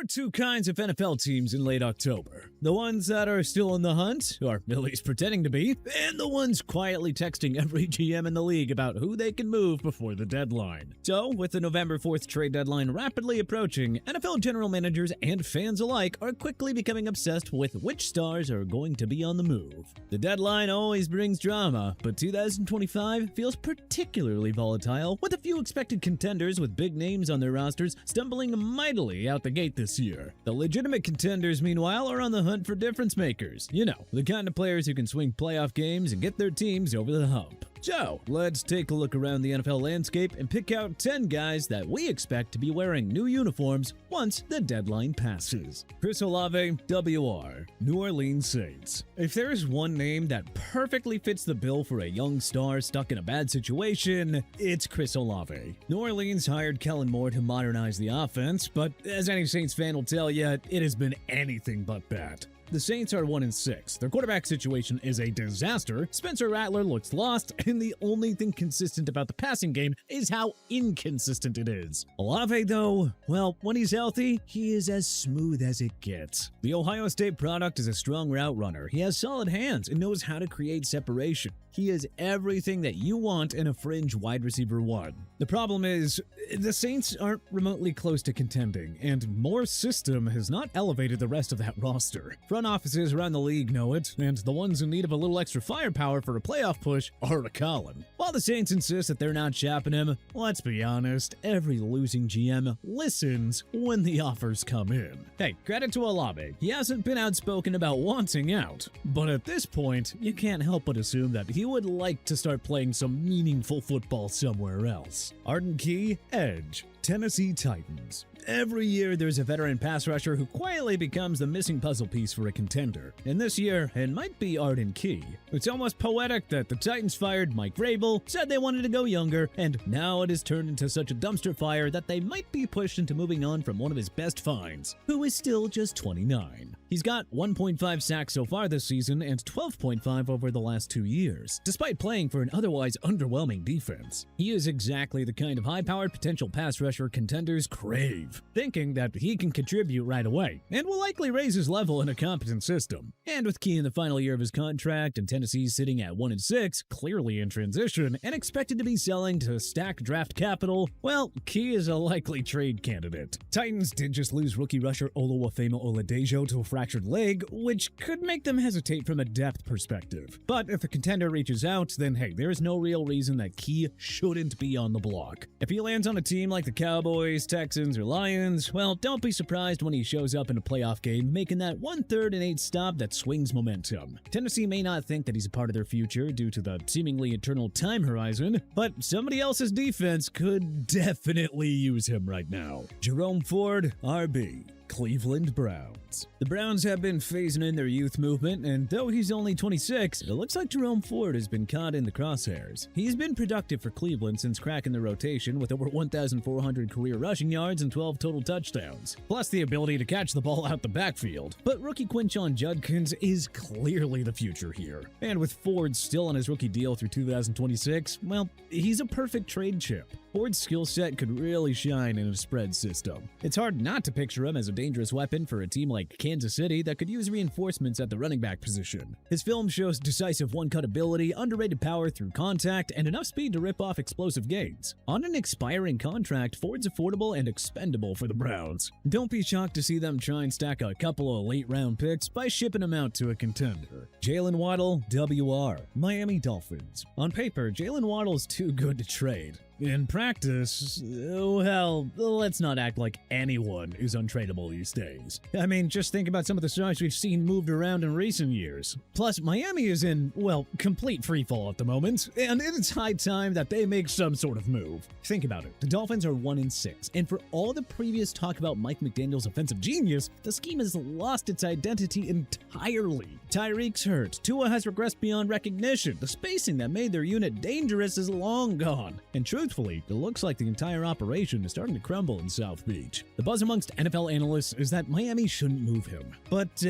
are two kinds of NFL teams in late October. The ones that are still in the hunt, or at least pretending to be, and the ones quietly texting every GM in the league about who they can move before the deadline. So, with the November 4th trade deadline rapidly approaching, NFL general managers and fans alike are quickly becoming obsessed with which stars are going to be on the move. The deadline always brings drama, but 2025 feels particularly volatile, with a few expected contenders with big names on their rosters stumbling mightily out the gate this year. The legitimate contenders, meanwhile, are on the hunt for difference makers. You know, the kind of players who can swing playoff games and get their teams over the hump. So, let's take a look around the NFL landscape and pick out 10 guys that we expect to be wearing new uniforms once the deadline passes. Chris Olave, WR, New Orleans Saints. If there is one name that perfectly fits the bill for a young star stuck in a bad situation, it's Chris Olave. New Orleans hired Kellen Moore to modernize the offense, but as any Saints fan will tell you, it has been anything but that. The Saints are 1-6. Their quarterback situation is a disaster. Spencer Rattler looks lost, and the only thing consistent about the passing game is how inconsistent it is. Olave, though, well, when he's healthy, he is as smooth as it gets. The Ohio State product is a strong route runner. He has solid hands and knows how to create separation. He is everything that you want in a fringe wide receiver one. The problem is, the Saints aren't remotely close to contending, and Moore's system has not elevated the rest of that roster. Front offices around the league know it, and the ones in need of a little extra firepower for a playoff push are a-callin'. While the Saints insist that they're not shopping him, let's be honest, every losing GM listens when the offers come in. Hey, credit to Olave. He hasn't been outspoken about wanting out, but at this point, you can't help but assume that he would like to start playing some meaningful football somewhere else. Arden Key, Edge, Tennessee Titans. Every year, there's a veteran pass rusher who quietly becomes the missing puzzle piece for a contender. And this year, it might be Arden Key. It's almost poetic that the Titans fired Mike Vrabel, said they wanted to go younger, and now it has turned into such a dumpster fire that they might be pushed into moving on from one of his best finds, who is still just 29. He's got 1.5 sacks so far this season and 12.5 over the last 2 years, despite playing for an otherwise underwhelming defense. He is exactly the kind of high-powered potential pass rusher contenders crave, thinking that he can contribute right away, and will likely raise his level in a competent system. And with Key in the final year of his contract and Tennessee sitting at 1-6, clearly in transition, and expected to be selling to stack draft capital, well, Key is a likely trade candidate. Titans did just lose rookie rusher Oluwafemi Oladejo to a fractured leg, which could make them hesitate from a depth perspective. But if a contender reaches out, then hey, there is no real reason that Key shouldn't be on the block. If he lands on a team like the Cowboys, Texans, or Lions, well, don't be surprised when he shows up in a playoff game making that 1/3 and 8 stop that swings momentum. Tennessee may not think that he's a part of their future due to the seemingly eternal time horizon, but somebody else's defense could definitely use him right now. Jerome Ford, RB. Cleveland Browns. The Browns have been phasing in their youth movement, and though he's only 26, it looks like Jerome Ford has been caught in the crosshairs. He's been productive for Cleveland since cracking the rotation with over 1,400 career rushing yards and 12 total touchdowns, plus the ability to catch the ball out the backfield. But rookie Quinshon Judkins is clearly the future here. And with Ford still on his rookie deal through 2026, well, he's a perfect trade chip. Ford's skill set could really shine in a spread system. It's hard not to picture him as a dangerous weapon for a team like Kansas City that could use reinforcements at the running back position. His film shows decisive one-cut ability, underrated power through contact, and enough speed to rip off explosive gains. On an expiring contract, Ford's affordable and expendable for the Browns. Don't be shocked to see them try and stack a couple of late-round picks by shipping him out to a contender. Jalen Waddle, WR, Miami Dolphins. On paper, Jalen Waddle's too good to trade. In practice, well, let's not act like anyone is untradeable these days. I mean, just think about some of the stars we've seen moved around in recent years. Plus, Miami is in, well, complete freefall at the moment, and it's high time that they make some sort of move. Think about it. The Dolphins are 1-6, and for all the previous talk about Mike McDaniel's offensive genius, the scheme has lost its identity entirely. Tyreek's hurt. Tua has regressed beyond recognition. The spacing that made their unit dangerous is long gone. And truthfully, it looks like the entire operation is starting to crumble in South Beach. The buzz amongst NFL analysts is that Miami shouldn't move him. But,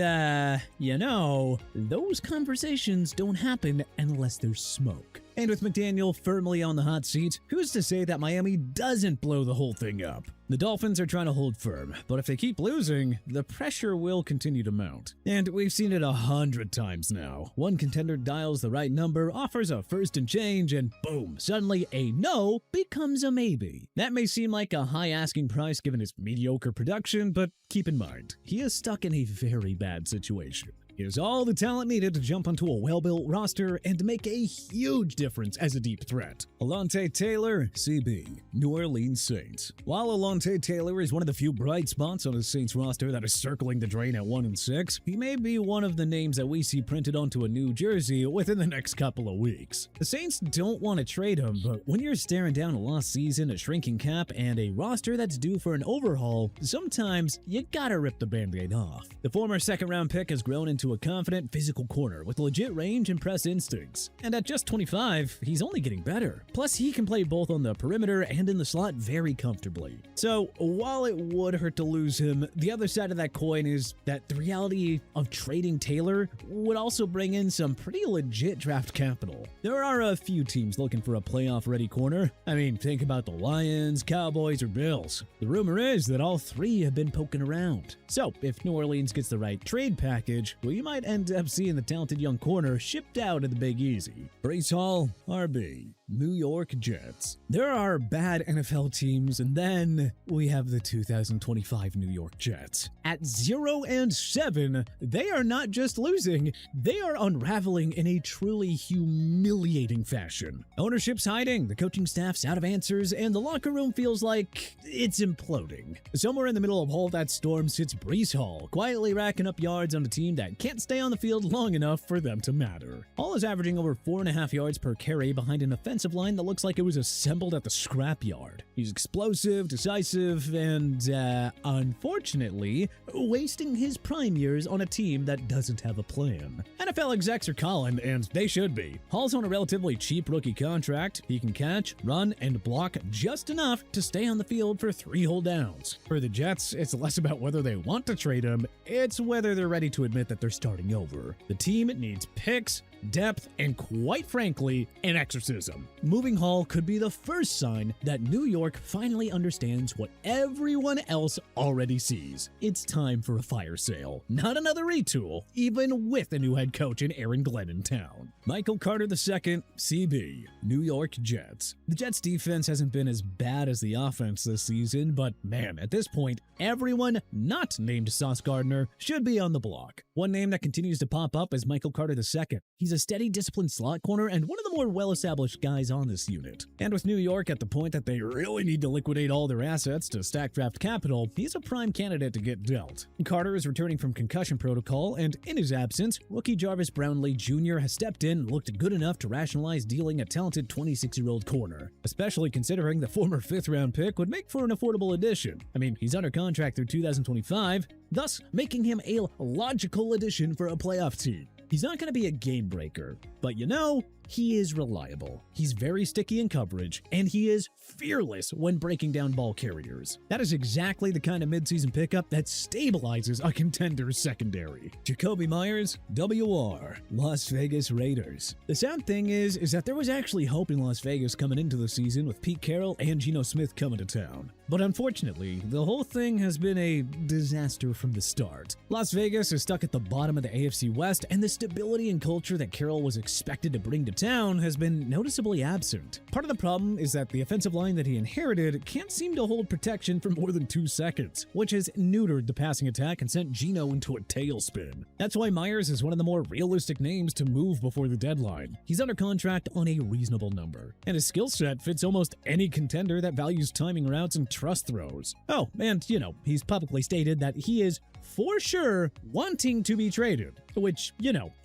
you know, those conversations don't happen unless there's smoke. And with McDaniel firmly on the hot seat, who's to say that Miami doesn't blow the whole thing up? The Dolphins are trying to hold firm, but if they keep losing, the pressure will continue to mount. And we've seen it 100 times now. One contender dials the right number, offers a first and change, and boom, suddenly a no becomes a maybe. That may seem like a high asking price given his mediocre production, but keep in mind, he is stuck in a very bad situation. He has all the talent needed to jump onto a well-built roster and make a huge difference as a deep threat. Alontae Taylor, CB, New Orleans Saints. While Alontae Taylor is one of the few bright spots on the Saints roster that is circling the drain at 1-6, he may be one of the names that we see printed onto a new jersey within the next couple of weeks. The Saints don't want to trade him, but when you're staring down a lost season, a shrinking cap, and a roster that's due for an overhaul, sometimes you gotta rip the band-aid off. The former second-round pick has grown into a confident physical corner with legit range and press instincts. And at just 25, he's only getting better. Plus, he can play both on the perimeter and in the slot very comfortably. So, while it would hurt to lose him, the other side of that coin is that the reality of trading Taylor would also bring in some pretty legit draft capital. There are a few teams looking for a playoff-ready corner. I mean, think about the Lions, Cowboys, or Bills. The rumor is that all three have been poking around. So, if New Orleans gets the right trade package, we might end up seeing the talented young corner shipped out of the Big Easy. Breece Hall, RB, New York Jets. There are bad NFL teams, and then we have the 2025 New York Jets. At 0-7, they are not just losing, they are unraveling in a truly humiliating fashion. Ownership's hiding, the coaching staff's out of answers, and the locker room feels like it's imploding. Somewhere in the middle of all that storm sits Breece Hall, quietly racking up yards on a team that can't stay on the field long enough for them to matter. Hall is averaging over 4.5 yards per carry behind an offensive line that looks like it was assembled at the scrapyard. He's explosive, decisive, and, unfortunately, wasting his prime years on a team that doesn't have a plan. NFL execs are calling, and they should be. Hall's on a relatively cheap rookie contract. He can catch, run, and block just enough to stay on the field for 3 whole downs. For the Jets, it's less about whether they want to trade him, it's whether they're ready to admit that they're starting over. The team needs picks, depth, and quite frankly, an exorcism. Moving Hall could be the first sign that New York finally understands what everyone else already sees. It's time for a fire sale, not another retool, even with a new head coach in Aaron Glenn in town. Michael Carter II, CB, New York Jets. The Jets defense hasn't been as bad as the offense this season, but man, at this point, everyone not named Sauce Gardner should be on the block. One name that continues to pop up is Michael Carter II. He's a steady, disciplined slot corner and one of the more well-established guys on this unit. And with New York at the point that they really need to liquidate all their assets to stack draft capital, he's a prime candidate to get dealt. Carter is returning from concussion protocol, and in his absence, rookie Jarvis Brownlee Jr. has stepped in and looked good enough to rationalize dealing a talented 26-year-old corner, especially considering the former 5th-round pick would make for an affordable addition. I mean, he's under contract through 2025, thus making him a logical addition for a playoff team. He's not going to be a game breaker, but you know, he is reliable. He's very sticky in coverage, and he is fearless when breaking down ball carriers. That is exactly the kind of midseason pickup that stabilizes a contender's secondary. Jacoby Myers, WR, Las Vegas Raiders. The sad thing is that there was actually hope in Las Vegas coming into the season with Pete Carroll and Geno Smith coming to town. But unfortunately, the whole thing has been a disaster from the start. Las Vegas is stuck at the bottom of the AFC West, and the stability and culture that Carroll was expected to bring to town has been noticeably absent. Part of the problem is that the offensive line that he inherited can't seem to hold protection for more than 2 seconds, which has neutered the passing attack and sent Geno into a tailspin. That's why Myers is one of the more realistic names to move before the deadline. He's under contract on a reasonable number, and his skill set fits almost any contender that values timing routes and trust throws. Oh, and he's publicly stated that he is for sure wanting to be traded, which,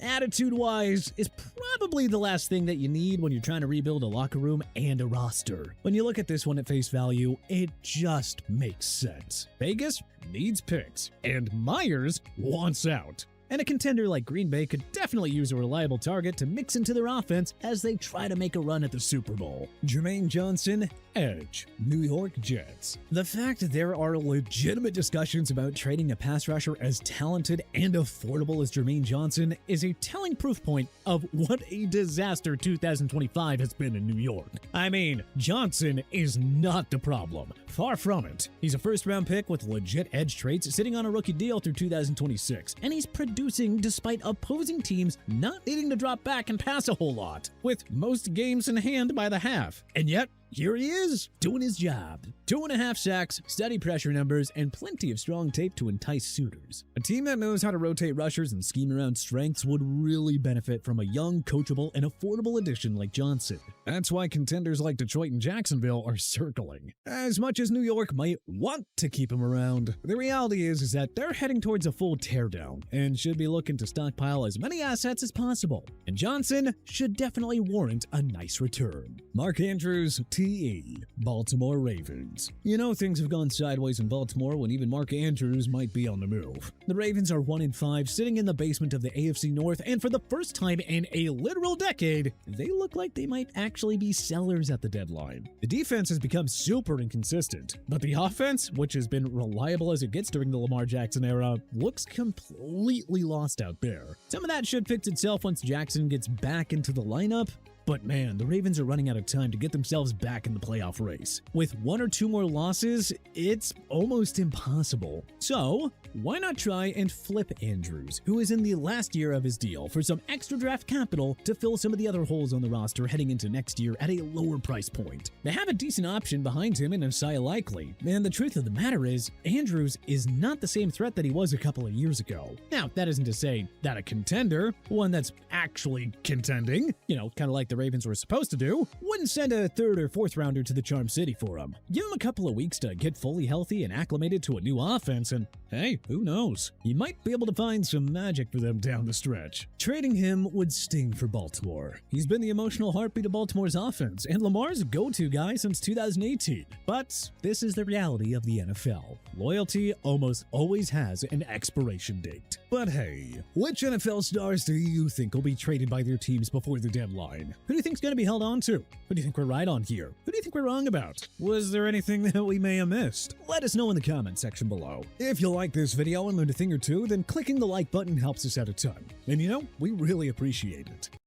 attitude-wise is probably the last thing that you need when you're trying to rebuild a locker room and a roster. When you look at this one at face value, it just makes sense. Vegas needs picks, and Myers wants out. and a contender like Green Bay could definitely use a reliable target to mix into their offense as they try to make a run at the Super Bowl. Jermaine Johnson, edge, New York Jets. The fact that there are legitimate discussions about trading a pass rusher as talented and affordable as Jermaine Johnson is a telling proof point of what a disaster 2025 has been in New York. I mean, Johnson is not the problem. Far from it. He's a first-round pick with legit edge traits sitting on a rookie deal through 2026, and he's producing despite opposing teams not needing to drop back and pass a whole lot, with most games in hand by the half. And yet, here he is, doing his job. 2.5 sacks, steady pressure numbers, and plenty of strong tape to entice suitors. A team that knows how to rotate rushers and scheme around strengths would really benefit from a young, coachable, and affordable addition like Johnson. That's why contenders like Detroit and Jacksonville are circling. As much as New York might want to keep him around, the reality is that they're heading towards a full teardown and should be looking to stockpile as many assets as possible. And Johnson should definitely warrant a nice return. Mark Andrews, TE, Baltimore Ravens. You know things have gone sideways in Baltimore when even Mark Andrews might be on the move. The Ravens are 1-5, sitting in the basement of the AFC North, and for the first time in a literal decade, they look like they might actually be sellers at the deadline. The defense has become super inconsistent, but the offense, which has been reliable as it gets during the Lamar Jackson era, looks completely lost out there. Some of that should fix itself once Jackson gets back into the lineup, but man, the Ravens are running out of time to get themselves back in the playoff race. With 1 or 2 more losses, it's almost impossible. So, why not try and flip Andrews, who is in the last year of his deal, for some extra draft capital to fill some of the other holes on the roster heading into next year at a lower price point? They have a decent option behind him in Isaiah Likely, and the truth of the matter is, Andrews is not the same threat that he was a couple of years ago. Now, that isn't to say that a contender, one that's actually contending, kind of like the Ravens were supposed to do, wouldn't send a 3rd or 4th rounder to the Charm City for him. Give him a couple of weeks to get fully healthy and acclimated to a new offense, and hey, who knows? He might be able to find some magic for them down the stretch. Trading him would sting for Baltimore. He's been the emotional heartbeat of Baltimore's offense, and Lamar's go-to guy since 2018. But this is the reality of the NFL. Loyalty almost always has an expiration date. But hey, which NFL stars do you think will be traded by their teams before the deadline? Who do you think's going to be held on to? Who do you think we're right on here? Who do you think we're wrong about? Was there anything that we may have missed? Let us know in the comment section below. If you like this video and learned a thing or two, then clicking the like button helps us out a ton. And we really appreciate it.